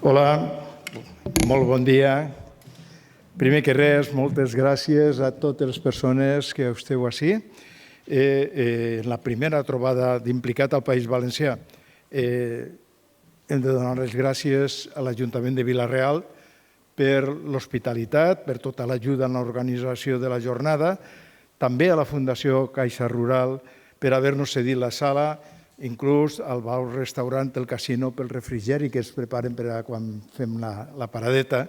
Hola, molt bon dia. Primer que res, moltes gràcies a totes les persones que esteu ací. En la primera trobada d'implicat al País Valencià hem de donar les gràcies a l'Ajuntament de Vila-real per l'hospitalitat, per tota l'ajuda en l'organització de la jornada, també a la Fundació Caixa Rural per haver-nos cedit la sala, inclús al bar-restaurant, el casino, pel refrigeri que es preparen per a quan fem la paradeta.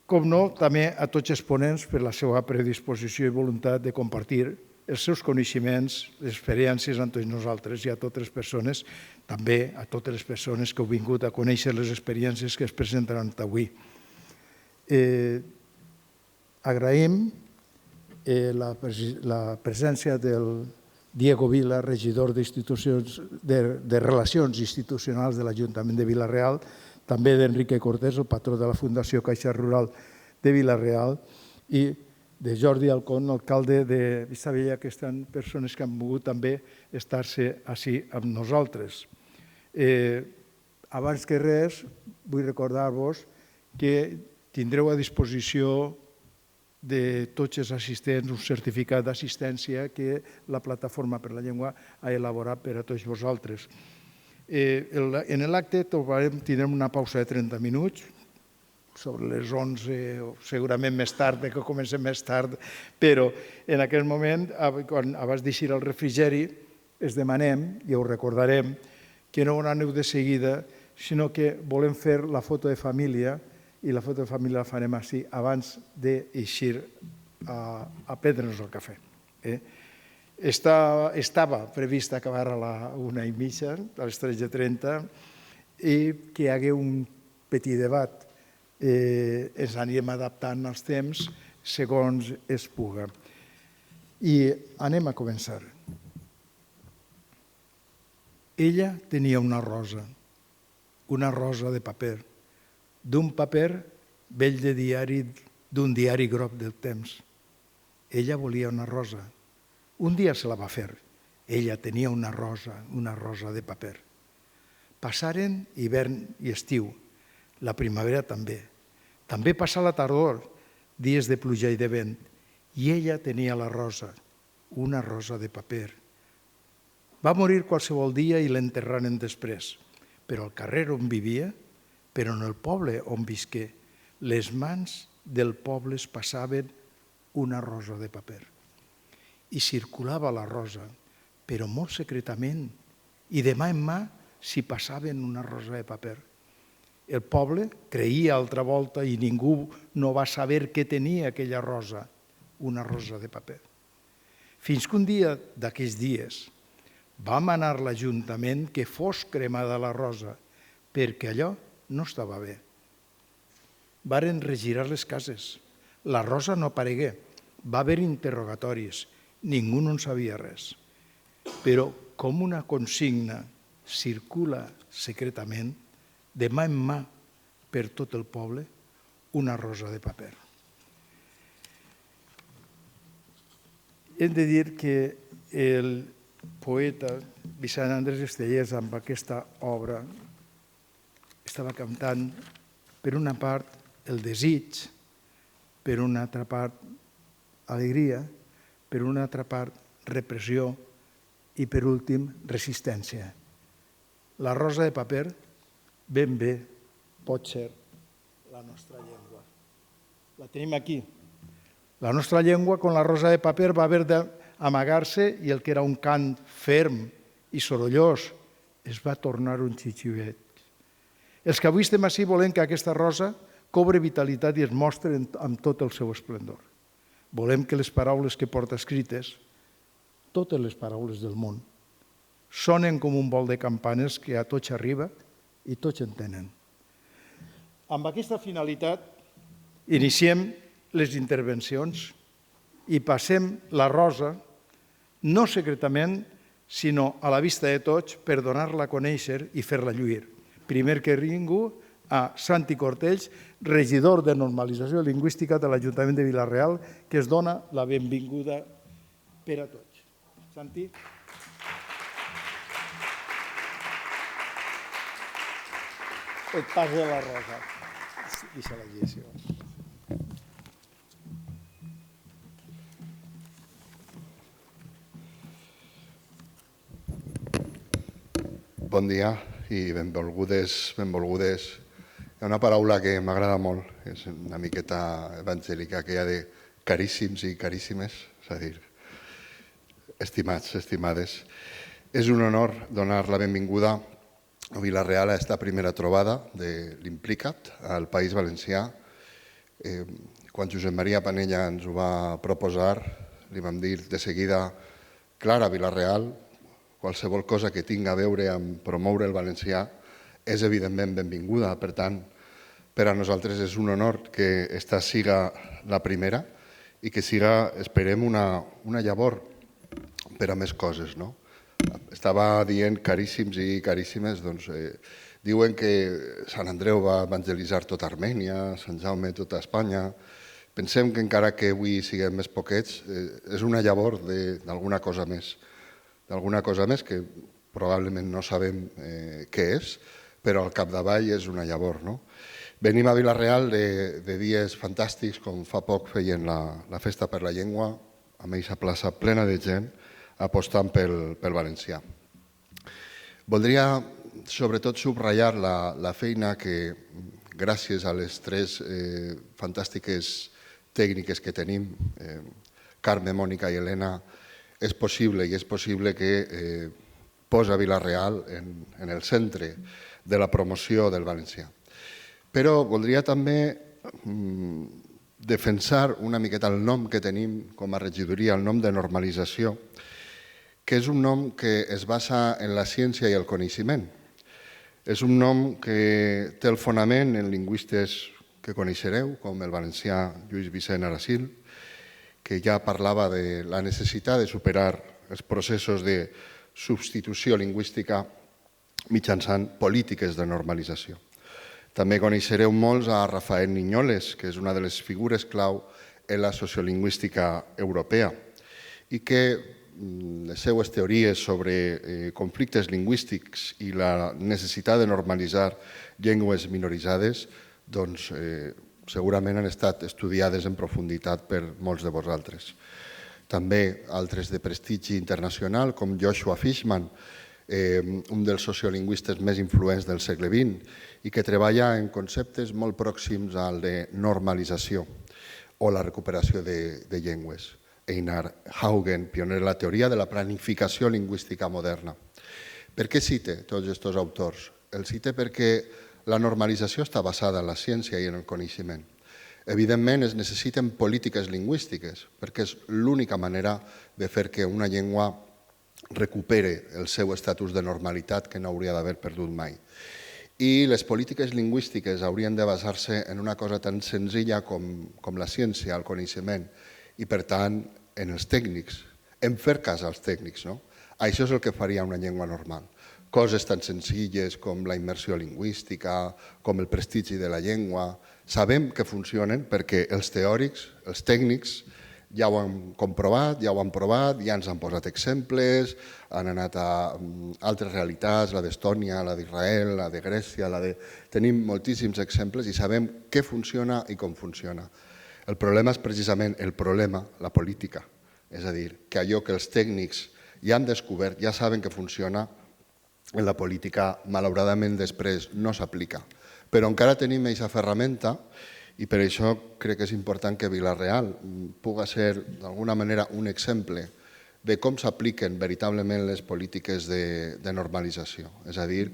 Com no, també a tots els ponents per la seva predisposició i voluntat de compartir els seus coneixements, les experiències amb tots nosaltres i a totes les persones, també a totes les persones que heu vingut a conèixer les experiències que es presentaran avui. Agraïm la presència del Diego Vila, regidor de Relacions Institucionals de l'Ajuntament de Vila-real, també d'Enrique Cortés, el patró de la Fundació Caixa Rural de Vila-real, i de Jordi Alcón, alcalde de Vistabella, que estan persones que han volgut també estar-se ací amb nosaltres. Abans que res, vull recordar-vos que tindreu a disposició de tots els assistents un certificat d'assistència que la Plataforma per la Llengua ha elaborat per a tots vosaltres. En l'acte tindrem una pausa de 30 minuts, sobre les 11 o segurament més tard, perquè comencem més tard, però en aquell moment, quan abans d'eixir el refrigeri, es demanem, i ho recordarem, que no aneu de seguida, sinó que volem fer la foto de família, i la foto de família la farem així abans d'eixir a prendre'ns el cafè. Estava previst acabar a la 1:30, a les 13:30, i que hi hagués un petit debat. Ens anirem adaptant als temps segons es puga. I anem a començar. Ella tenia una rosa de paper, d'un paper vell de diari, d'un diari groc del temps. Ella volia una rosa. Un dia se la va fer. Ella tenia una rosa de paper. Passaren hivern i estiu, la primavera també. També passa la tardor, dies de pluja i de vent, i ella tenia la rosa, una rosa de paper. Va morir qualsevol dia i l'enterraren després, però al carrer on vivia, però en el poble on visqué, les mans del poble es passaven una rosa de paper. I circulava la rosa, però molt secretament, i de mà en mà s'hi passaven una rosa de paper. El poble creia altra volta i ningú no va saber què tenia aquella rosa, una rosa de paper. Fins que un dia d'aquells dies va manar l'Ajuntament que fos cremada la rosa, perquè allò no estava bé. Varen regirar les cases. La rosa no aparegué. Va haver interrogatoris. Ningú no en sabia res. Però com una consigna circula secretament, de mà en mà per tot el poble, una rosa de paper. Hem de dir que el poeta Vicent Andrés Estellés, amb aquesta obra, estava cantant, per una part, el desig, per una altra part, alegria, per una altra part, repressió i, per últim, resistència. La rosa de paper ben bé pot ser la nostra llengua. La tenim aquí. La nostra llengua, con la rosa de paper, va haver d'amagar-se i el que era un cant ferm i sorollós es va tornar un xixiuet. Els que avui estem ací volem que aquesta rosa cobre vitalitat i es mostre amb tot el seu esplendor. Volem que les paraules que porta escrites, totes les paraules del món, sonen com un vol de campanes que a tots arriba i tots entenen. Amb aquesta finalitat iniciem les intervencions i passem la rosa, no secretament, sinó a la vista de tots per donar-la a conèixer i fer-la lluir. Primer que ningú, a Santi Cortells, regidor de Normalització Lingüística de l'Ajuntament de Vila-real, que es dona la benvinguda per a tots. Santi. Et passa la rosa. Deixa-la allí, si vols. Bon dia i benvolgudes. Hi ha una paraula que m'agrada molt, és una miqueta evangèlica, aquella de caríssims i caríssimes, és a dir, estimats, estimades. És un honor donar la benvinguda a Vila-real a aquesta primera trobada de l'Implicat al País Valencià. Quan Josep Maria Panella ens ho va proposar, li vam dir de seguida, Clara, Vila-real, qualsevol cosa que tingui a veure amb promoure el valencià és evidentment benvinguda. Per tant, per a nosaltres és un honor que esta siga la primera i que siga, esperem, una llavor per a més coses. Estava dient caríssims i caríssimes, doncs diuen que Sant Andreu va evangelitzar tota Armènia, Sant Jaume tota Espanya. Pensem que encara que avui siguem més poquets, és una llavor d'alguna cosa més. D'alguna cosa més que probablement no sabem què és, però al capdavall és una llavor. Venim a Vila-real de dies fantàstics, com fa poc feien la Festa per la Llengua, amb aquesta plaça plena de gent, apostant pel valencià. Voldria sobretot subratllar la feina que, gràcies a les tres fantàstiques tècniques que tenim, Carme, Mònica i Helena, és possible que posa Vila-real en el centre de la promoció del valencià. Però voldria també defensar una miqueta el nom que tenim com a regidoria, el nom de normalització, que és un nom que es basa en la ciència i el coneixement. És un nom que té el fonament en lingüistes que coneixereu, com el valencià Lluís Vicent Aracil, que ja parlava de la necessitat de superar els processos de substitució lingüística mitjançant polítiques de normalització. També coneixereu molts a Rafael Niñoles, que és una de les figures clau en la sociolingüística europea i que les seues teories sobre conflictes lingüístics i la necessitat de normalitzar llengües minoritzades doncs segurament han estat estudiades en profunditat per molts de vosaltres. També altres de prestigi internacional, com Joshua Fishman, un dels sociolingüistes més influents del segle XX i que treballa en conceptes molt pròxims al de normalització o la recuperació de llengües. Einar Haugen, pioner de la teoria de la planificació lingüística moderna. Per què cite tots aquests autors? El cite perquè la normalització està basada en la ciència i en el coneixement. Evidentment, es necessiten polítiques lingüístiques, perquè és l'única manera de fer que una llengua recupere el seu estatus de normalitat que no hauria d'haver perdut mai. I les polítiques lingüístiques haurien de basar-se en una cosa tan senzilla com la ciència, el coneixement, i per tant en els tècnics, en fer cas als tècnics. Això és el que faria una llengua normal. Coses tan senzilles com la immersió lingüística, com el prestigi de la llengua, sabem que funcionen perquè els teòrics, els tècnics, ja ho han comprovat, ja ho han provat, ja ens han posat exemples, han anat a altres realitats, la d'Estònia, la d'Israel, la de Grècia, tenim moltíssims exemples i sabem què funciona i com funciona. El problema és precisament el problema, la política. És a dir, que allò que els tècnics ja han descobert, ja saben que funciona, en la política, malauradament, després no s'aplica. Però encara tenim aquesta ferramenta i per això crec que és important que Vila-real pugui ser, d'alguna manera, un exemple de com s'apliquen veritablement les polítiques de normalització. És a dir,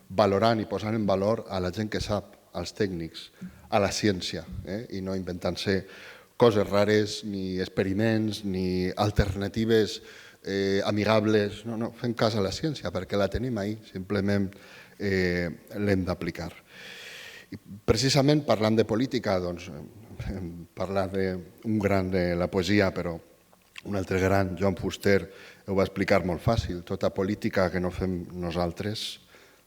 valorant i posant en valor a la gent que sap, als tècnics, a la ciència, i no inventant-se coses rares, ni experiments, ni alternatives amigables, no, fem cas a la ciència perquè la tenim ahí, simplement l'hem d'aplicar. Precisament parlant de política, doncs, parlar d'un gran de la poesia, però un altre gran, Joan Fuster, ho va explicar molt fàcil. Tota política que no fem nosaltres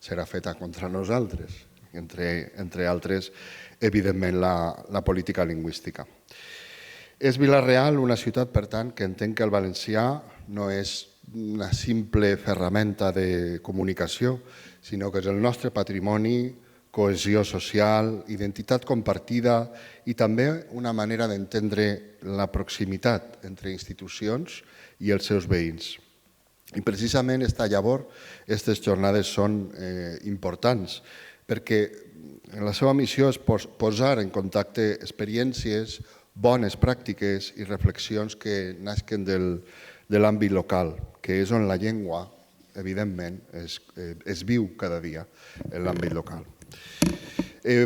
serà feta contra nosaltres, entre altres, evidentment, la política lingüística. És Vila-real una ciutat, per tant, que entén que el valencià no és una simple ferramenta de comunicació, sinó que és el nostre patrimoni cohesió social, identitat compartida i també una manera d'entendre la proximitat entre institucions i els seus veïns. I precisament aquesta llavor, aquestes jornades són importants perquè la seva missió és posar en contacte experiències, bones pràctiques i reflexions que nasquen de l'àmbit local, que és on la llengua, evidentment, es viu cada dia en l'àmbit local.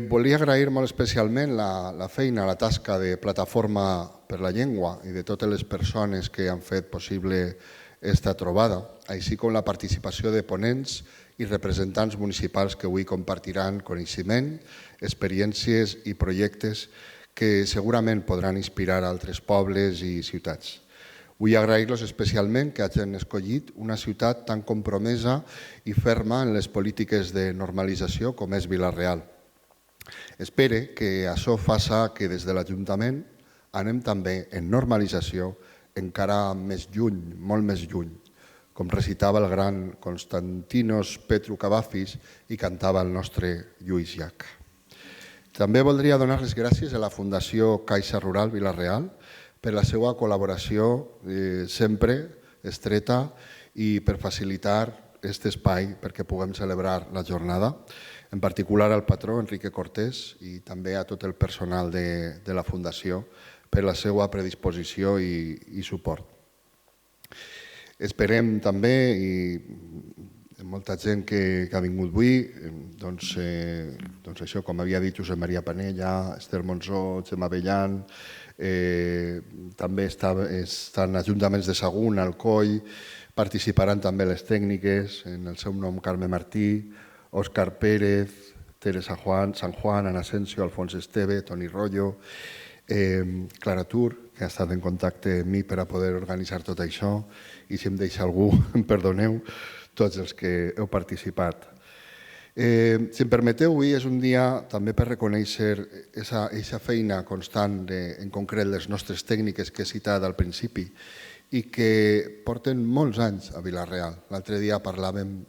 Volia agrair molt especialment la feina, la tasca de Plataforma per la Llengua i de totes les persones que han fet possible aquesta trobada, així com la participació de ponents i representants municipals que avui compartiran coneixement, experiències i projectes que segurament podran inspirar altres pobles i ciutats. Vull agrair-los especialment que hagin escollit una ciutat tan compromesa i ferma en les polítiques de normalització com és Vila-real. Espero que això faci que des de l'Ajuntament anem també en normalització encara més lluny, molt més lluny, com recitava el gran Konstantinos Petru Kavafis i cantava el nostre Lluís Llach. També voldria donar les gràcies a la Fundació Caixa Rural Vila-real per la seva col·laboració sempre estreta i per facilitar aquest espai perquè puguem celebrar la jornada, en particular al patró Enrique Cortés i també a tot el personal de la Fundació per la seva predisposició i suport. Esperem també, i molta gent que ha vingut avui, doncs això, com havia dit Josep Maria Panella, Esther Monzó, Gemma Bellan, també estan ajuntaments de Sagunt, Alcoi, participaran també les tècniques, en el seu nom Carme Martí, Òscar Pérez, Teresa San Juan, Ana Asensio, Alfons Esteve, Toni Rollo, Clara Tur, que ha estat en contacte amb mi per a poder organitzar tot això, i si em deixa algú, em perdoneu, tots els que heu participat. Si em permeteu, avui és un dia també per reconèixer aquesta feina constant, en concret les nostres tècniques que he citat al principi, i que porten molts anys a Vila-real. L'altre dia parlàvem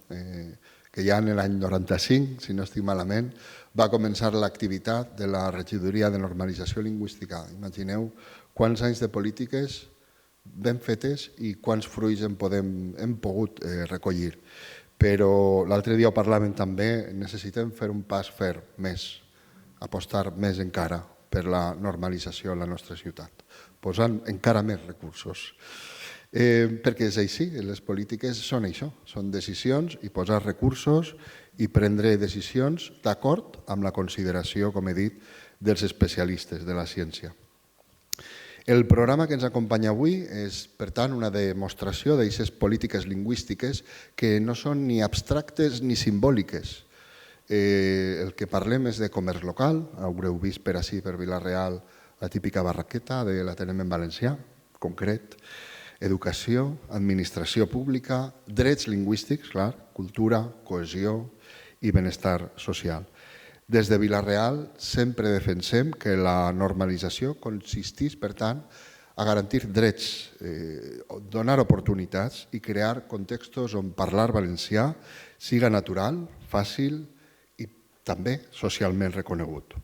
que ja en l'any 95, si no estic malament, va començar l'activitat de la Regidoria de Normalització Lingüística. Imagineu quants anys de polítiques ben fetes i quants fruits hem pogut recollir. Però l'altre dia ho parlàvem també, necessitem fer un pas ferm més, apostar més encara per la normalització en la nostra ciutat, posant encara més recursos. Perquè és així, les polítiques són això, són decisions i posar recursos i prendre decisions d'acord amb la consideració, com he dit, dels especialistes de la ciència. El programa que ens acompanya avui és, per tant, una demostració d'aquestes polítiques lingüístiques que no són ni abstractes ni simbòliques. El que parlem és de comerç local, haureu vist per ací, per Vila-real, la típica barraqueta de l'Atenem en valencià, concret, educació, administració pública, drets lingüístics, clar, cultura, cohesió i benestar social. Des de Vila-real sempre defensem que la normalització consisteix, per tant, a garantir drets, donar oportunitats i crear contextos on parlar valencià siga natural, fàcil i també socialment reconegut.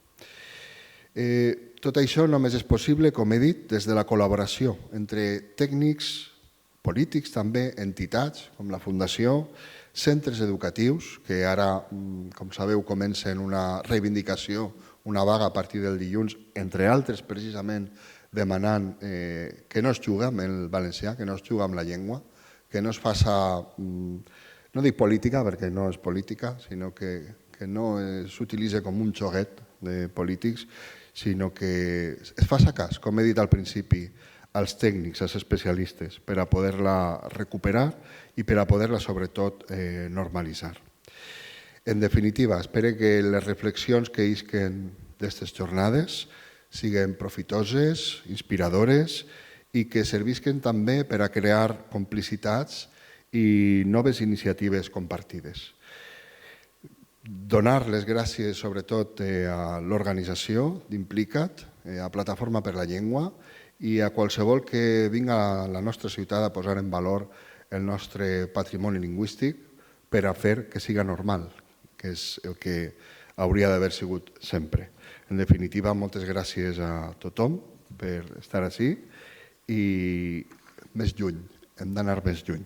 Tot això només és possible, com he dit, des de la col·laboració entre tècnics, polítics també, entitats com la Fundació, centres educatius, que ara, com sabeu, comencen una reivindicació, una vaga a partir del dilluns, entre altres, precisament, demanant que no es juga amb el valencià, que no es juga amb la llengua, que no es faça, no dic política, perquè no és política, sinó que no s'utilitza com un xoguet de polítics, sinó que es faça cas, com he dit al principi, als tècnics, als especialistes, per a poder-la recuperar i per a poder-la, sobretot, normalitzar. En definitiva, espero que les reflexions que isquen d'aquestes jornades siguin profitoses, inspiradores i que servisquen també per a crear complicitats i noves iniciatives compartides. Donar les gràcies, sobretot, a l'organització d'Implica't, a Plataforma per la Llengua, i a qualsevol que vinga a la nostra ciutat a posar en valor el nostre patrimoni lingüístic per a fer que siga normal, que és el que hauria d'haver sigut sempre. En definitiva, moltes gràcies a tothom per estar ací i més lluny, hem d'anar més lluny.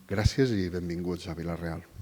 Gràcies i benvinguts a Vila-real.